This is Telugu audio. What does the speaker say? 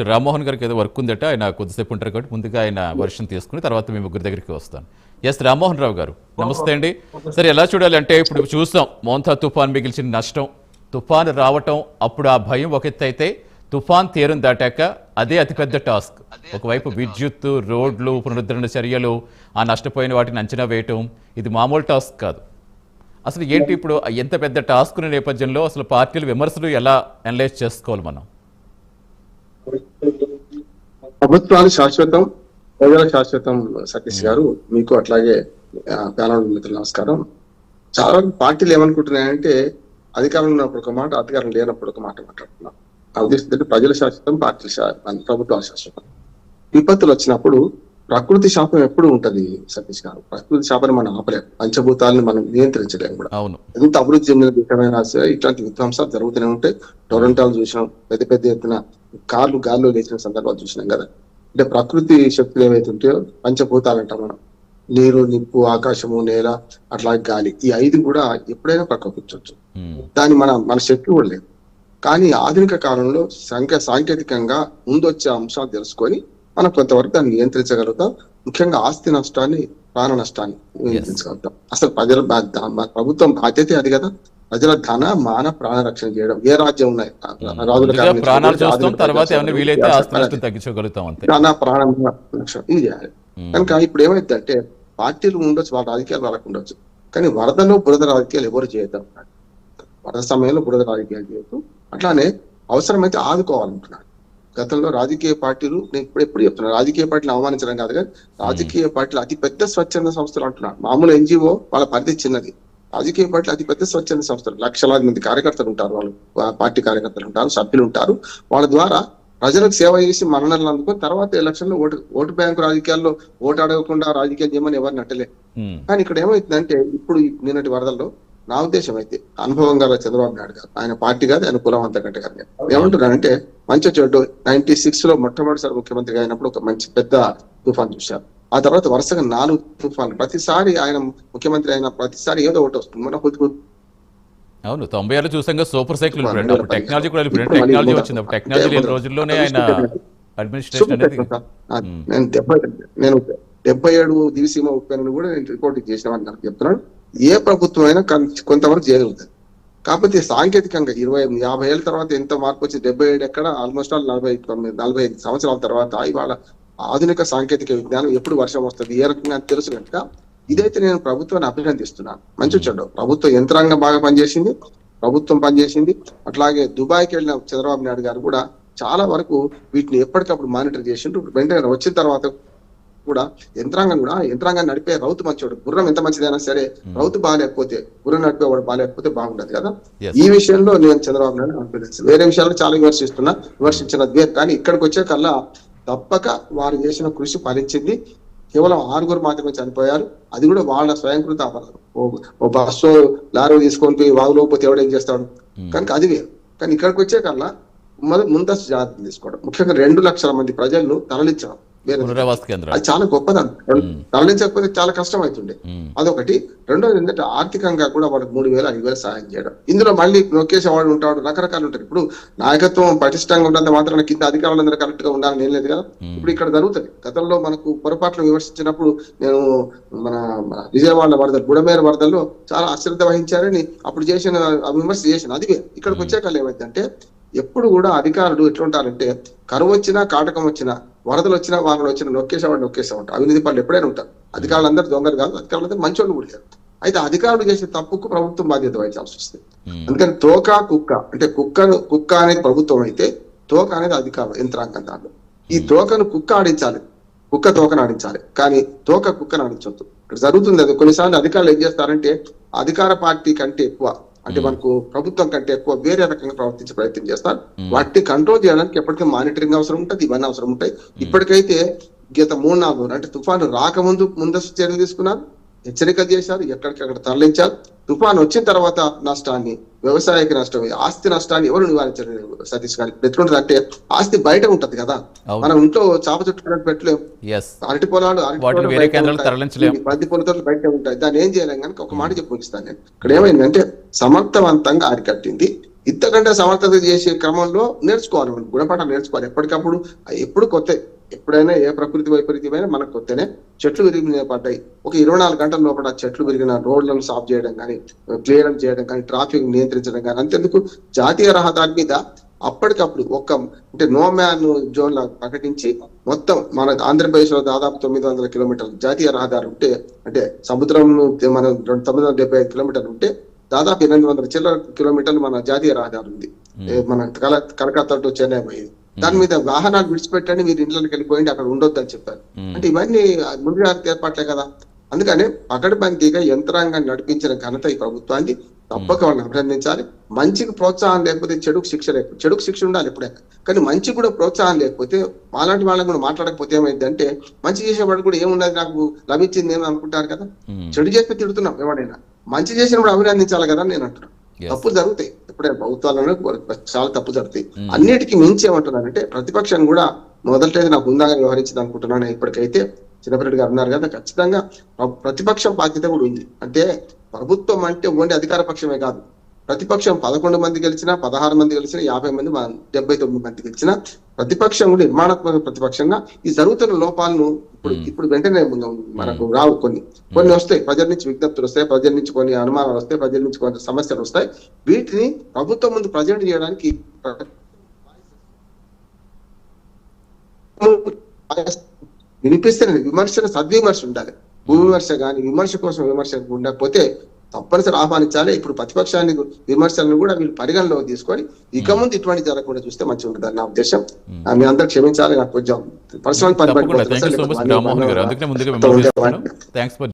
రామ్మోహన్ గారికి ఏదో వర్క్ ఉందట, ఆయన కొద్దిసేపు ఉంటారు కాబట్టి ముందుగా ఆయన వర్షన్ తీసుకుని తర్వాత మీ ముగ్గురి దగ్గరికి వస్తాను. ఎస్ రామ్మోహన్ రావు గారు నమస్తే అండి. సరే, ఎలా చూడాలి అంటే ఇప్పుడు చూస్తాం మోంతా తుఫాన్ మిగిల్చిన నష్టం, తుఫాన్ రావటం, అప్పుడు ఆ భయం ఒక ఎత్తు అయితే తుఫాన్ తీరం దాటాక అదే అతిపెద్ద టాస్క్. ఒకవైపు విద్యుత్, రోడ్లు, పునరుద్ధరణ చర్యలు, ఆ నష్టపోయిన వాటిని అంచనా వేయటం, ఇది మామూలు టాస్క్ కాదు. అసలు ఏంటి ఇప్పుడు ఎంత పెద్ద టాస్క్ నేపథ్యంలో అసలు పార్టీల విమర్శలు ఎలా అనలైజ్ చేసుకోవాలి మనం? ప్రభుత్వాలు శాశ్వతం, ప్రజల శాశ్వతం. సతీష్ గారు, మీకు అట్లాగే ప్యానల్ మిత్రులు నమస్కారం. చాలా పార్టీలు ఏమనుకుంటున్నాయంటే అధికారంలో ఉన్నప్పుడు ఒక మాట, అధికారం లేనప్పుడు ఒక మాట మాట్లాడుతున్నాం. ఆ ఉద్దేశంతో ప్రజల శాశ్వతం, పార్టీల ప్రభుత్వాల శాశ్వతం. విపత్తులు వచ్చినప్పుడు ప్రకృతి శాపం ఎప్పుడు ఉంటది సతీష్ గారు. ప్రకృతి శాపాన్ని మనం ఆపలేము, పంచభూతాలను మనం నియంత్రించలేము కూడా. ఎంత అభివృద్ధి చెందిన దేశమైన ఇట్లాంటి విధ్వంసాలు జరుగుతూనే ఉంటాయి. టొరంటోలు చూసినాం, పెద్ద పెద్ద ఎత్తున కార్లు గాల్లో లేచిన సందర్భాలు చూసినాం కదా. అంటే ప్రకృతి శక్తులు ఏవైతే ఉంటాయో పంచభూతాలు అంటాం మనం, నీరు, నిప్పు, ఆకాశము, నేల, అట్లాగే గాలి, ఈ 5 కూడా ఎప్పుడైనా ప్రకోపించవచ్చు. దాని మన శక్తి కూడా లేదు. కానీ ఆధునిక కాలంలో సాంకేతికంగా ముందొచ్చే అంశాలు తెలుసుకొని మనం కొంతవరకు దాన్ని నియంత్రించగలుగుతాం. ముఖ్యంగా ఆస్తి నష్టాన్ని, ప్రాణ నష్టాన్ని నియంత్రించగలుగుతాం. అసలు ప్రభుత్వం బాధ్యత అది కదా. ప్రజల ధన, మాన, ప్రాణ రక్షణ చేయడం. ఏ రాజ్యం ఉన్నాయి రాజుల ప్రాణ ఇది చేయాలి. కనుక ఇప్పుడు ఏమైందంటే పార్టీలు ఉండొచ్చు, వాళ్ళ రాజకీయాలు వాళ్ళకు ఉండొచ్చు, కానీ వరదలో బురద రాజకీయాలు ఎవరు చేద్దాం. వరద సమయంలో బురద రాజకీయాలు చేయొద్దు. అట్లానే అవసరమైతే ఆదుకోవాలంటున్నాను. గతంలో రాజకీయ పార్టీలు, నేను ఎప్పుడు చెప్తున్నాను, రాజకీయ పార్టీలు అవమానించడం కాదు, కానీ రాజకీయ పార్టీలు అతి పెద్ద స్వచ్ఛంద సంస్థలు అంటున్నాను. మామూలు ఎన్జిఓ వాళ్ళ పరిధి చిన్నది. రాజకీయ పార్టీలు అతి పెద్ద స్వచ్ఛంద సంస్థలు, లక్షలాది మంది కార్యకర్తలు ఉంటారు, వాళ్ళు పార్టీ కార్యకర్తలు ఉంటారు, సభ్యులు ఉంటారు. వాళ్ళ ద్వారా ప్రజలకు సేవ చేసి మరణాలు అందుకొని తర్వాత ఎలక్షన్ లో ఓటు బ్యాంకు రాజకీయాల్లో ఓటు అడగకుండా రాజకీయాలు చేయమని ఎవరిని అట్టలే. కానీ ఇక్కడ ఏమైతుందంటే ఇప్పుడు నిన్నటి వరదల్లో నా ఉద్దేశం అయితే అనుభవం గల చంద్రబాబు నాయుడు గారు, ఆయన పార్టీ కాదు, ఆయన కులం అంతకంటే కాదు, ఏమంటున్నారంటే మంచి చెడ్డు 96 లో మొట్టమొదటిసారి ముఖ్యమంత్రిగా అయినప్పుడు ఒక మంచి పెద్ద తుఫాన్ చూశారు. ఆ తర్వాత వరుసగా 4 తుఫాన్లు. ప్రతిసారి ఆయన ముఖ్యమంత్రి అయిన ప్రతిసారి ఏదో ఒకటి వస్తుంది. మన అవును, 96 చూసాక సూపర్ సైకిల్ టెక్నాలజీ కూడా టెక్నాలజీ వచ్చింది. టెక్నాలజీ లేని రోజుల్లోనే ఆయన అడ్మినిస్ట్రేషన్ అనేది. నేను 77 దివిసీమ ఉప్పెనను కూడా నేను రిపోర్టింగ్ చేసినామని నాకు చెప్తున్నాను. ఏ ప్రభుత్వం అయినా కొంతవరకు చేయగలుగుతుంది. కాకపోతే సాంకేతికంగా 50 ఏళ్ళ తర్వాత ఎంత మార్పు వచ్చి 77 ఎక్కడ, ఆల్మోస్ట్ ఆల్ 45 సంవత్సరాల తర్వాత ఇవాళ ఆధునిక సాంకేతిక విజ్ఞానం ఎప్పుడు వర్షం వస్తుంది, ఏ రకంగా తెలుసు కనుక ఇదైతే నేను ప్రభుత్వాన్ని అభినందిస్తున్నాను. మంచి చెడ్డ ప్రభుత్వ యంత్రాంగం బాగా పనిచేసింది, ప్రభుత్వం పనిచేసింది. అట్లాగే దుబాయ్కి వెళ్ళిన చంద్రబాబు నాయుడు గారు కూడా చాలా వరకు వీటిని ఎప్పటికప్పుడు మానిటర్ చేసిండ్రు. వెంటనే వచ్చిన తర్వాత కూడా యంత్రాంగాన్ని నడిపే రౌతు మంచివాడు. గుర్రం ఎంత మంచిదైనా సరే రౌతు బాగాలేకపోతే, గుర్రం నడిపేవాడు బాగాలేకపోతే బాగుంటది కదా. ఈ విషయంలో నేను చంద్రబాబు నాయుడు అభినందిస్తాను. వేరే విషయాల్లో చాలా విమర్శించిన కానీ ఇక్కడికి వచ్చే కల్లా తప్పక వారు చేసిన కృషి ఫలించింది. కేవలం 6 మాత్రమే చనిపోయారు. అది కూడా వాళ్ళ స్వయంకృత అపరాధం. ఓ బస్సు లారీ తీసుకొని పోయి వాగులో పోతే ఎవడు ఏం చేస్తాడు కనుక అది వేరు. కానీ ఇక్కడికి వచ్చే కల్లా ముందస్తు జాగ్రత్తలు తీసుకోవడం, ముఖ్యంగా 2 లక్షల మంది ప్రజలను తరలించడం అది చాలా గొప్పదండి. తరలించకపోతే చాలా కష్టం అవుతుండే. అదొకటి. రెండోది ఏంటంటే ఆర్థికంగా కూడా వాళ్ళకి 3,000, 5,000 సహాయం చేయడం. ఇందులో మళ్ళీ నొక్కేసేవాడు ఉంటాడు, రకరకాలు ఉంటారు. ఇప్పుడు నాయకత్వం పటిష్టంగా ఉన్నంత మాత్రం కింద అధికారులందరూ కరెక్ట్ గా ఉండాలని ఏం లేదు కదా. ఇప్పుడు ఇక్కడ జరుగుతుంది. గతంలో మనకు పొరపాట్లు విమర్శించినప్పుడు నేను మన విజయవాడ వరదలు, బుడమేరు వరదల్లో చాలా అశ్రద్ధ వహించారని అప్పుడు చేసిన విమర్శ చేసిన అది ఇక్కడికి వచ్చాక ఏమైందంటే ఎప్పుడు కూడా అధికారులు ఎట్లుంటారంటే కరువు వచ్చినా, కాటకం వచ్చినా, వరదలు వచ్చినా, వానలు వచ్చినా నొక్కేసేవాడు ఉంటారు. అవినీతి పనులు ఎప్పుడైనా ఉంటారు. అధికారులు అందరూ దొంగలు కాదు, అధికారులందరూ మంచోళ్ళు కూడా లేరు. అయితే అధికారులు చేసే తప్పుకు ప్రభుత్వం బాధ్యత వహించాల్సి వస్తుంది. అందుకని తోక కుక్క అంటే కుక్క అనేది ప్రభుత్వం అయితే తోక అనేది అధికారులు, యంత్రాంగం. దాంట్లో ఈ తోకను కుక్క ఆడించాలి, కుక్క తోకను ఆడించాలి, కానీ తోక కుక్కను ఆడించొద్దు. ఇక్కడ జరుగుతుంది అది. కొన్నిసార్లు అధికారులు ఏం చేస్తారంటే అధికార పార్టీ కంటే ఎక్కువ, అంటే మనకు ప్రభుత్వం కంటే ఎక్కువ వేరే రకంగా ప్రవర్తించే ప్రయత్నం చేస్తారు. వాటిని కంట్రోల్ చేయడానికి ఎప్పటికీ మానిటరింగ్ అవసరం ఉంటుంది, ఇవన్నీ అవసరం ఉంటాయి. ఇప్పటికైతే గత 3-4 అంటే తుఫాను రాకముందు ముందస్తు చర్యలు తీసుకున్నారు, హెచ్చరిక చేశారు, ఎక్కడికక్కడ తరలించారు. తుఫాను వచ్చిన తర్వాత నష్టాన్ని, వ్యవసాయక నష్టం, ఆస్తి నష్టాన్ని ఎవరు నివారించలేదు సతీష్ గారు. ఎట్లుంటది అంటే ఆస్తి బయట ఉంటది కదా, మనం ఇంట్లో చాప చుట్టూ పెట్టలేము. అరటి పొలాలు, పది పొలతోటలు బయట ఉంటాయి. దాన్ని ఏం చేయలేం కనుక ఒక మాట చెప్పి ముగిస్తాను నేను. ఇక్కడ ఏమైందంటే సమర్థవంతంగా అరికట్టింది. ఇంతకంటే సమర్థత చేసే క్రమంలో నేర్చుకోవాలి, మనం గుణపాఠాలు నేర్చుకోవాలి ఎప్పటికప్పుడు. ఎప్పుడు కొత్త, ఎప్పుడైనా ఏ ప్రకృతి వైపరీత్యమైనా మనకు కొత్తనే. చెట్లు విరిగి పడ్డాయి, ఒక 24 గంటల లోపల చెట్లు విరిగిన రోడ్లను సాఫ్ చేయడం కానీ, క్లియర్ చేయడం కానీ, ట్రాఫిక్ నియంత్రించడం కానీ, అంతెందుకు జాతీయ రహదారి మీద అప్పటికప్పుడు అంటే నో మ్యాన్ జోన్ లా ప్రకటించి మొత్తం మన ఆంధ్రప్రదేశ్ లో దాదాపు 900 కిలోమీటర్లు జాతీయ రహదారి ఉంటే, అంటే సముద్రం మనం 975 కిలోమీటర్లు ఉంటే దాదాపు 800 చిల్లర కిలోమీటర్లు మన జాతీయ రహదారి ఉంది. మన కలకత్తా టు చెన్నై పోయేది. దాని మీద వాహనాలు విడిచిపెట్టండి, మీరు ఇంట్లోకి వెళ్ళిపోయింది, అక్కడ ఉండొద్దు అని చెప్పారు. అంటే ఇవన్నీ ముందుగా ఏర్పాట్లే కదా. అందుకనే పకడ్బందీగా యంత్రాంగాన్ని నడిపించిన ఘనత ఈ ప్రభుత్వాన్ని, తప్పక వాళ్ళని అభినందించాలి. మంచికి ప్రోత్సాహం లేకపోతే చెడుకు శిక్ష లేకపోతే, చెడుకు శిక్ష ఉండాలి ఎప్పుడైనా, కానీ మంచి కూడా ప్రోత్సాహం లేకపోతే, అలాంటి వాళ్ళని కూడా మాట్లాడకపోతే ఏమైందంటే, మంచి చేసేవాడు కూడా ఏమున్నది నాకు లభించింది ఏమని అనుకుంటారు కదా. చెడు చేస్తే తిడుతున్నాం ఎవడైనా, మంచి చేసినప్పుడు అభినందించాలి కదా అని నేను అంటున్నాను. తప్పులు జరుగుతాయి ఎప్పుడైనా ప్రభుత్వాలను, చాలా తప్పు జరుగుతాయి. అన్నిటికీ మించి ఏమంటున్నానంటే, ప్రతిపక్షం కూడా మొదటైతే నాకు ఉందాగా వ్యవహరించింది అనుకుంటున్నాను. ఇప్పటికైతే చిన్నపరెడ్డి గారు ఉన్నారు కదా, ఖచ్చితంగా ప్రతిపక్షం బాధ్యత కూడా ఉంది. అంటే ప్రభుత్వం అంటే ఓన్లీ అధికార పక్షమే కాదు, ప్రతిపక్షం 11 మంది గెలిచినా, 16 మంది గెలిచినా, 50 మంది, 79 మంది గెలిచినా, ప్రతిపక్షం కూడా నిర్మాణాత్మక ప్రతిపక్షంగా ఈ జరుగుతున్న లోపాలను ఇప్పుడు వెంటనే మనకు రావు, కొన్ని వస్తాయి, ప్రజల నుంచి విజ్ఞప్తులు వస్తాయి, ప్రజల నుంచి కొన్ని అనుమానాలు వస్తాయి, ప్రజల నుంచి కొన్ని సమస్యలు వస్తాయి. వీటిని ప్రభుత్వం ముందు ప్రజెంట్ చేయడానికి వినిపిస్తే విమర్శన సద్విమర్శ ఉండాలి. భూవిమర్శ కానీ విమర్శ కోసం విమర్శ ఉండకపోతే తప్పనిసరి ఆహ్వానించాలి. ఇప్పుడు ప్రతిపక్షాన్ని విమర్శలను కూడా వీళ్ళు పరిగణలోకి తీసుకొని ఇక ముందు ఇటువంటి జరగకుండా చూస్తే మంచిగా ఉంటుంది నా ఉద్దేశం. మీ అందరూ క్షమించాలి, నాకు కొంచెం పర్సనల్ పని